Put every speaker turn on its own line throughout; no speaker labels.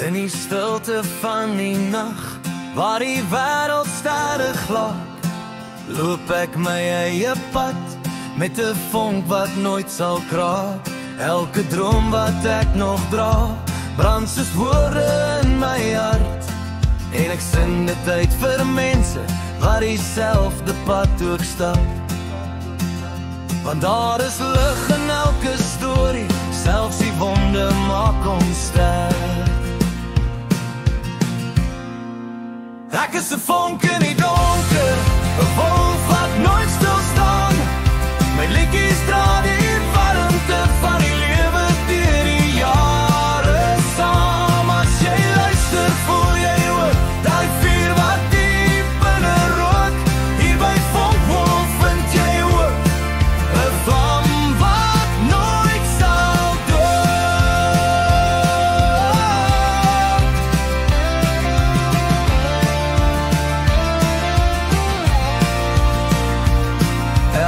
In die stilte van die nag, waar die wêreld stadig glap, loop ek my eie pad, met 'n vonk wat nooit sal kraak. Elke droom wat ek nog dra, brand soos woorde in my hart. En ek sing dit uit vir mense, wat dieselfde pad ook stap. Want daar is lig in elke storie, selfs die wonde maak ons sterk. Ek is 'n vonk in die donker, 'n wolk wat nooit stil staan. My liedjies dra die warmte van die lewe deur die jare saam. As jy luister, voel jy ook daai vuur wat diep binne rook. Hier by Vonkwolf vind jy ook 'n vlam wat nooit sal dood.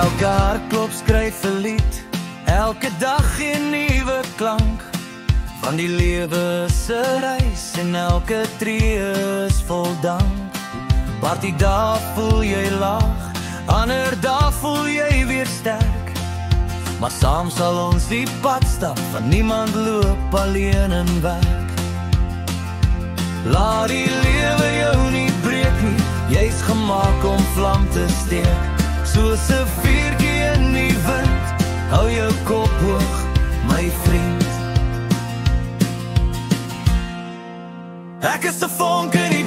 Elke hartklop skryf 'n lied, elke dag 'n nuwe klank van die lewe se reis, en elke tree is vol dank. Party dae voel jy laag, ander dae voel jy weer sterk, maar saam sal ons die pad stap, van niemand loop alleen in werk. Laat die lewe jou nie breek nie, jy's gemaak om vlam te steek. Soos 'n vuurtjie in die wind, hou jou kop hoog, my vriend. Ek is 'n vonk in die